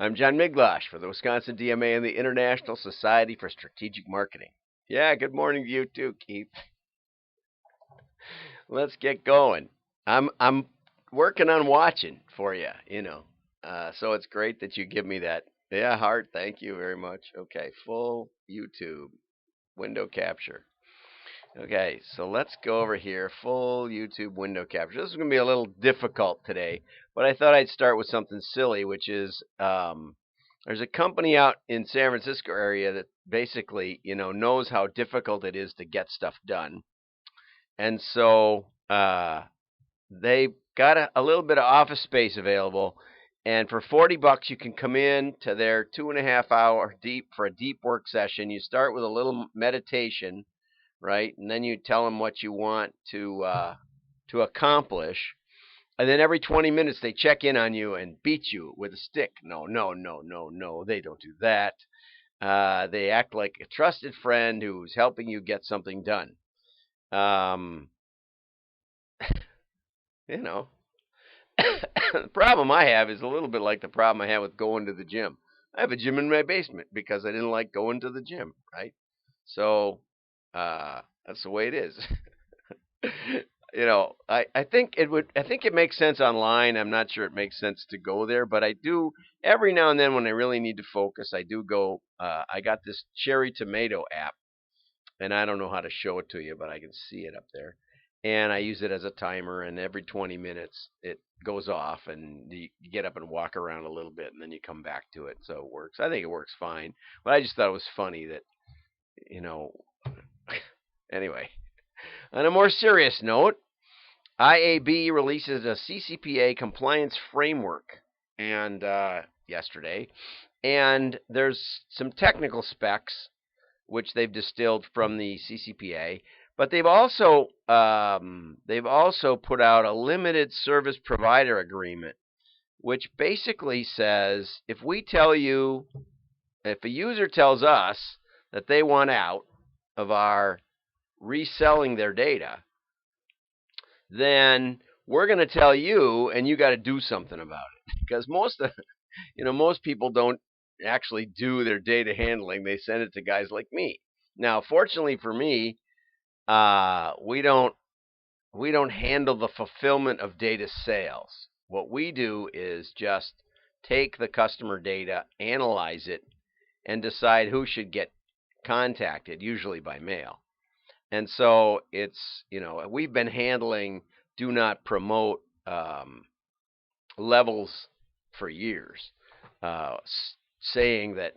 I'm John Miglosh for the Wisconsin DMA and the International Society for Strategic Marketing. Yeah, good morning to you too, Keith. Let's get going. I'm working on watching for you, so it's great that you give me that. Yeah, heart. Thank you very much. Okay, full YouTube window capture. Okay, so let's go over here. Full YouTube window capture. This is going to be a little difficult today, but I thought I'd start with something silly, which is there's a company out in San Francisco area that basically, knows how difficult it is to get stuff done, and so they got a little bit of office space available, and for $40 you can come in to their 2.5 hour deep for a deep work session. You start with a little meditation, right? And then you tell them what you want to accomplish. And then every 20 minutes they check in on you and beat you with a stick. No, no, no, no, no. They don't do that. They act like a trusted friend who's helping you get something done. You know, the problem I have is a little bit like the problem I have with going to the gym. I have a gym in my basement because I didn't like going to the gym, right? So that's the way it is. I think it makes sense online. I'm not sure it makes sense to go there, but I do every now and then when I really need to focus, I do go. I got this cherry tomato app, and I don't know how to show it to you, but I can see it up there. And I use it as a timer, and every 20 minutes it goes off, and you get up and walk around a little bit, and then you come back to it. So it works. I think it works fine. But I just thought it was funny that, you know, anyway. On a more serious note, IAB releases a CCPA compliance framework and yesterday, and there's some technical specs which they've distilled from the CCPA, but they've also put out a limited service provider agreement, which basically says if a user tells us that they want out of our reselling their data, then we're going to tell you, and you got to do something about it. Because most people don't actually do their data handling; they send it to guys like me. Now, fortunately for me, we don't handle the fulfillment of data sales. What we do is just take the customer data, analyze it, and decide who should get contacted, usually by mail. And so we've been handling do not promote levels for years, saying that,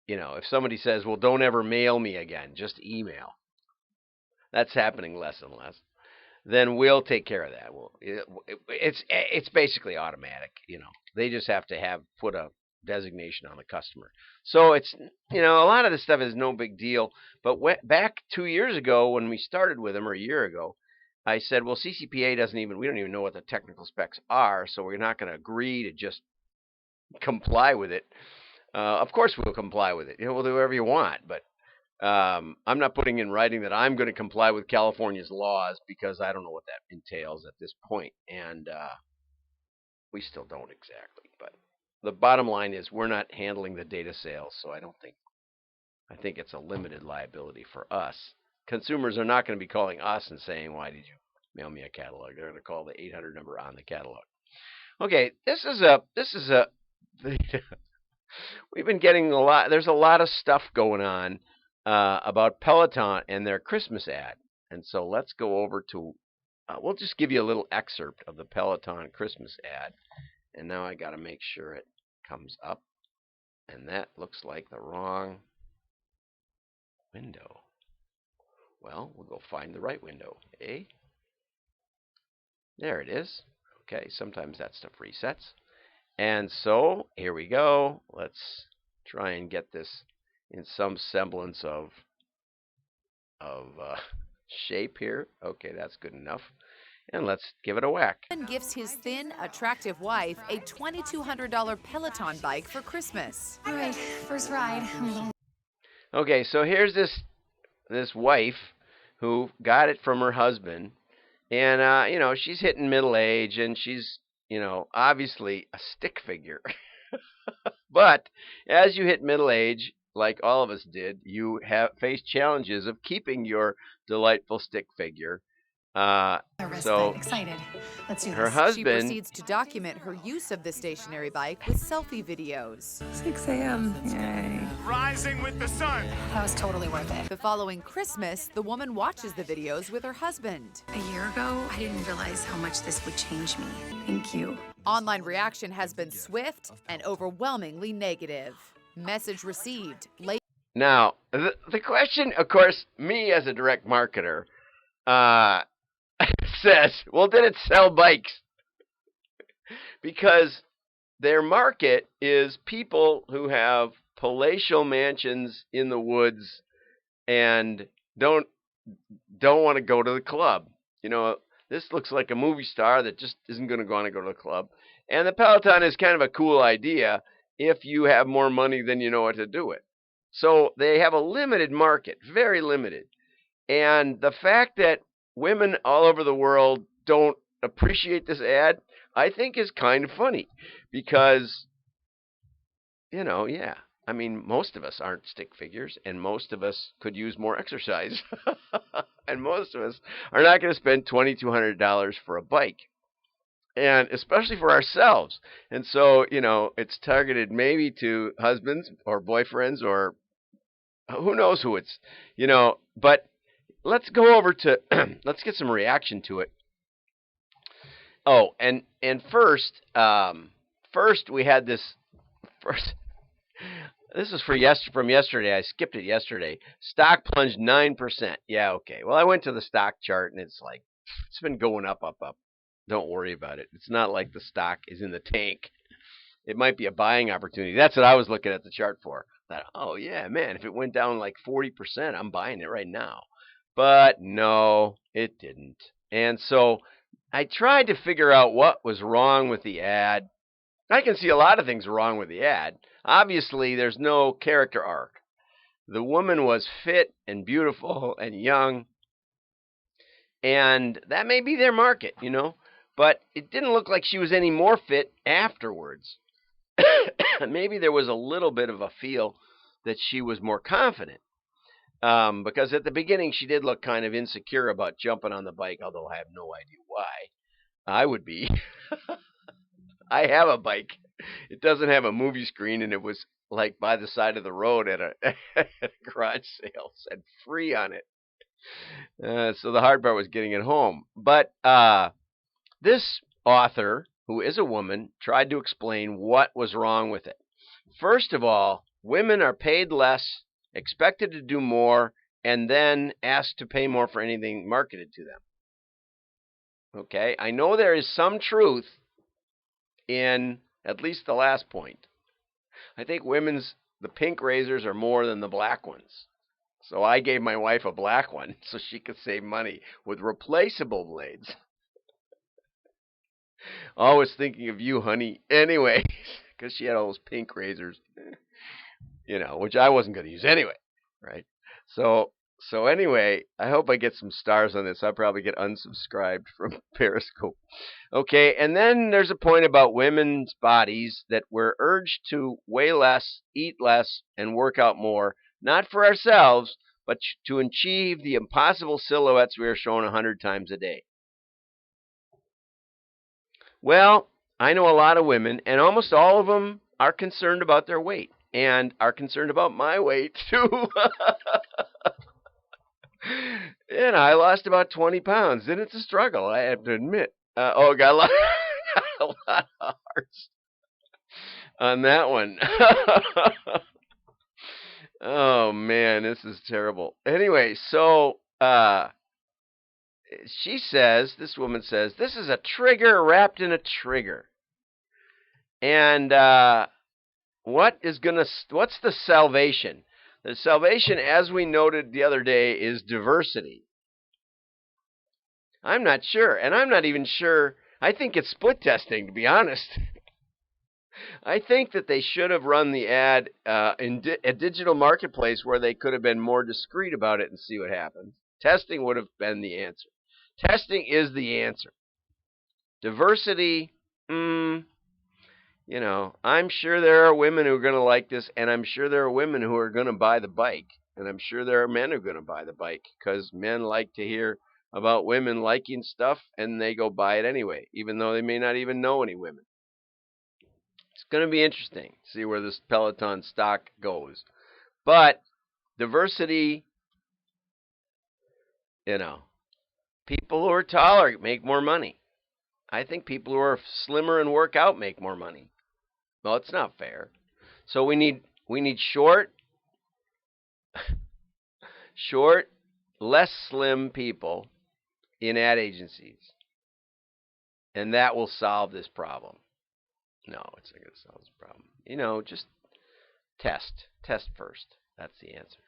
if somebody says, well, don't ever mail me again, just email. That's happening less and less. Then we'll take care of that. It's basically automatic. They just have to put a designation on the customer. So it's a lot of this stuff is no big deal. But back 2 years ago when we started with them, or a year ago, I said, well, CCPA we don't even know what the technical specs are, so we're not going to agree to just comply with it. Of course we'll comply with it. We'll do whatever you want, but I'm not putting in writing that I'm going to comply with California's laws because I don't know what that entails at this point, and we still don't exactly. But the bottom line is we're not handling the data sales, so I think it's a limited liability for us. Consumers are not going to be calling us and saying, why did you mail me a catalog? They're going to call the 800 number on the catalog. Okay, this is a we've been getting a lot. There's a lot of stuff going on about Peloton and their Christmas ad. And so let's go over to, we'll just give you a little excerpt of the Peloton Christmas ad. And now I got to make sure it comes up. And that looks like the wrong window. Well, we'll go find the right window. There it is. Okay, sometimes that stuff resets. And so here we go. Let's try and get this in some semblance of shape here. Okay, that's good enough. And let's give it a whack. Gifts his thin, attractive wife a $2,200 Peloton bike for Christmas. All right, first ride. Okay, so here's this wife who got it from her husband, and she's hitting middle age, and she's obviously a stick figure. But as you hit middle age, like all of us did, you have faced challenges of keeping your delightful stick figure. So Excited. Let's do her this. She husband, proceeds to document her use of the stationary bike with selfie videos. 6 a.m. Yay. Rising with the sun. That was totally worth it. The following Christmas, the woman watches the videos with her husband. A year ago, I didn't realize how much this would change me. Thank you. Online reaction has been swift and overwhelmingly negative. Message received. now the question, of course, me as a direct marketer, says, well, did it sell bikes? Because their market is people who have palatial mansions in the woods and don't want to go to the club. This looks like a movie star that just isn't going to want to go to the club. And the Peloton is kind of a cool idea if you have more money than you know what to do with. So they have a limited market, very limited. And the fact that women all over the world don't appreciate this ad, I think is kind of funny because, I mean, most of us aren't stick figures, and most of us could use more exercise. And most of us are not going to spend $2,200 for a bike, and especially for ourselves. And so, it's targeted maybe to husbands or boyfriends or who knows who it's, but let's go over to, let's get some reaction to it. Oh, and first we had this first. This is from yesterday. I skipped it yesterday. Stock plunged 9%. Yeah, okay. Well, I went to the stock chart and it's been going up, up, up. Don't worry about it. It's not like the stock is in the tank. It might be a buying opportunity. That's what I was looking at the chart for. I thought, oh yeah, man, if it went down like 40%, I'm buying it right now. But no, it didn't. And so I tried to figure out what was wrong with the ad. I can see a lot of things wrong with the ad. Obviously, there's no character arc. The woman was fit and beautiful and young, and that may be their market, but it didn't look like she was any more fit afterwards. Maybe there was a little bit of a feel that she was more confident, because at the beginning she did look kind of insecure about jumping on the bike, although I have no idea why. I would be. I have a bike. It doesn't have a movie screen, and it was like by the side of the road at a garage sale. Said free on it. So the hard part was getting it home. But this author, who is a woman, tried to explain what was wrong with it. First of all, women are paid less, expected to do more, and then asked to pay more for anything marketed to them. Okay, I know there is some truth in at least the last point. I think the pink razors are more than the black ones. So I gave my wife a black one so she could save money with replaceable blades. Always thinking of you, honey. Anyway, because she had all those pink razors, which I wasn't going to use anyway, right? So anyway, I hope I get some stars on this. I'll probably get unsubscribed from Periscope. Okay, and then there's a point about women's bodies that we're urged to weigh less, eat less, and work out more, not for ourselves, but to achieve the impossible silhouettes we are shown 100 times a day. Well, I know a lot of women, and almost all of them are concerned about their weight, and are concerned about my weight, too. And I lost about 20 pounds, and it's a struggle, I have to admit. Got a lot of hearts on that one. Oh, man, this is terrible. Anyway, so this woman says, this is a trigger wrapped in a trigger. And what's the salvation? The salvation, as we noted the other day, is diversity. I'm not sure, and I'm not even sure. I think it's split testing, to be honest. I think that they should have run the ad in a digital marketplace where they could have been more discreet about it and see what happens. Testing would have been the answer. Testing is the answer. Diversity, I'm sure there are women who are going to like this, and I'm sure there are women who are going to buy the bike, and I'm sure there are men who are going to buy the bike because men like to hear about women liking stuff, and they go buy it anyway, even though they may not even know any women. It's going to be interesting to see where this Peloton stock goes. But diversity, people who are taller make more money. I think people who are slimmer and work out make more money. Well, it's not fair. So we need short, less slim people in ad agencies, and that will solve this problem. No, it's not going to solve this problem. Just test first. That's the answer.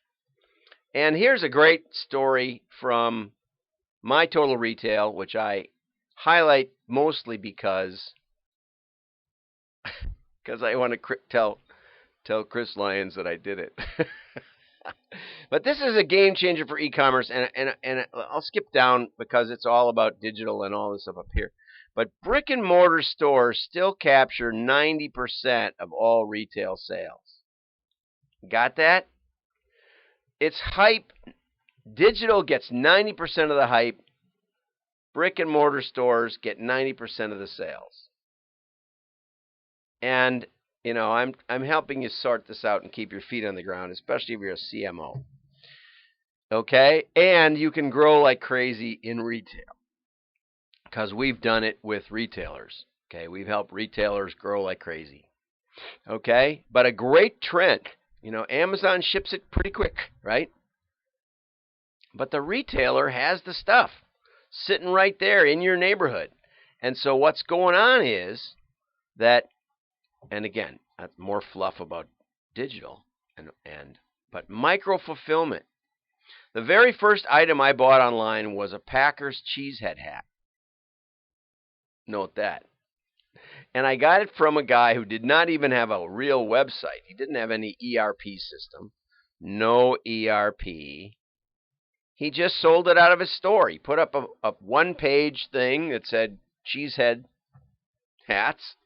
And here's a great story from my Total Retail, which I highlight mostly because I want to tell Chris Lyons that I did it. But this is a game changer for e-commerce, and I'll skip down because it's all about digital and all this stuff up here. But brick and mortar stores still capture 90% of all retail sales. Got that? It's hype. Digital gets 90% of the hype. Brick and mortar stores get 90% of the sales. And I'm helping you sort this out and keep your feet on the ground, especially if you're a CMO. Okay? And you can grow like crazy in retail because we've done it with retailers. Okay? We've helped retailers grow like crazy. Okay? But a great trend, Amazon ships it pretty quick, right? But the retailer has the stuff sitting right there in your neighborhood. And so what's going on is that, and again, more fluff about digital, but micro fulfillment. The very first item I bought online was a Packers cheesehead hat. Note that. And I got it from a guy who did not even have a real website. He didn't have any ERP system. No ERP. He just sold it out of his store. He put up a one-page thing that said cheesehead hats.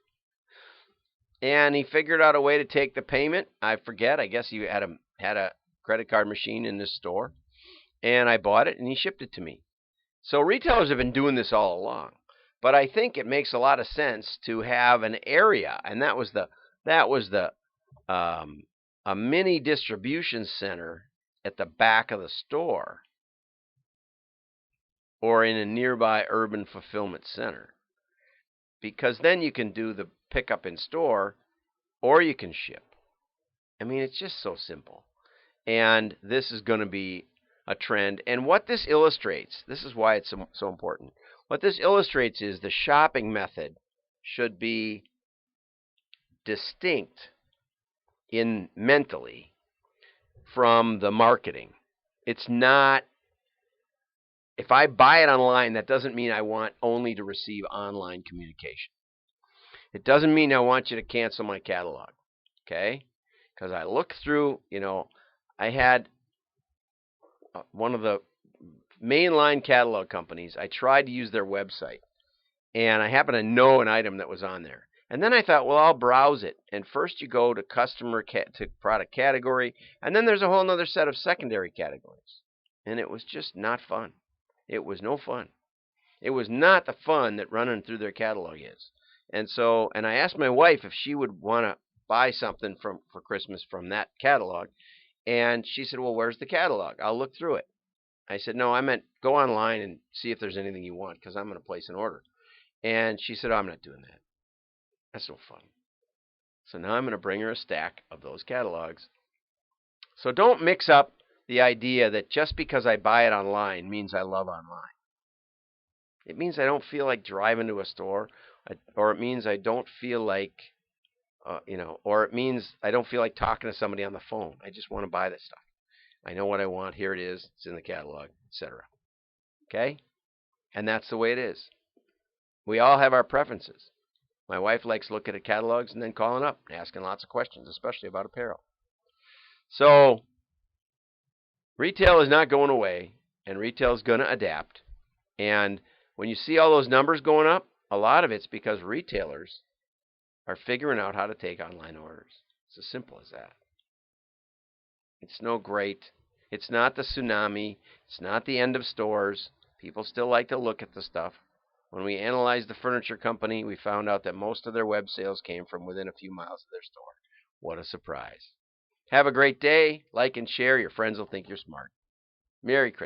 And he figured out a way to take the payment. I forget. I guess he had a credit card machine in this store. And I bought it, and he shipped it to me. So retailers have been doing this all along. But I think it makes a lot of sense to have an area, and that was a mini distribution center at the back of the store, or in a nearby urban fulfillment center, because then you can do the pickup in store, or you can ship. I mean, it's just so simple, and this is going to be a trend. And what this illustrates, this is why it's so important. What this illustrates is the shopping method should be distinct mentally from the marketing. It's not, if I buy it online, that doesn't mean I want only to receive online communication. It doesn't mean I want you to cancel my catalog, okay? Because I look through, I had one of the mainline catalog companies. I tried to use their website, and I happened to know an item that was on there. And then I thought, well, I'll browse it. And first you go to to product category, and then there's a whole other set of secondary categories. And it was just not fun. It was no fun. It was not the fun that running through their catalog is. And I asked my wife if she would want to buy something for Christmas from that catalog. And she said, well, where's the catalog? I'll look through it. I said, no, I meant go online and see if there's anything you want, because I'm going to place an order. And she said, oh, I'm not doing that. That's no fun. So now I'm going to bring her a stack of those catalogs. So don't mix up the idea that just because I buy it online means I love online. It means I don't feel like driving to a store, or it means I don't feel like, or it means I don't feel like talking to somebody on the phone. I just want to buy this stuff. I know what I want. Here it is. It's in the catalog, etc. Okay? And that's the way it is. We all have our preferences. My wife likes looking at catalogs and then calling up and asking lots of questions, especially about apparel. So retail is not going away, and retail is going to adapt. And when you see all those numbers going up, a lot of it's because retailers are figuring out how to take online orders. It's as simple as that. It's no great. It's not the tsunami. It's not the end of stores. People still like to look at the stuff. When we analyzed the furniture company, we found out that most of their web sales came from within a few miles of their store. What a surprise. Have a great day. Like and share. Your friends will think you're smart. Merry Christmas.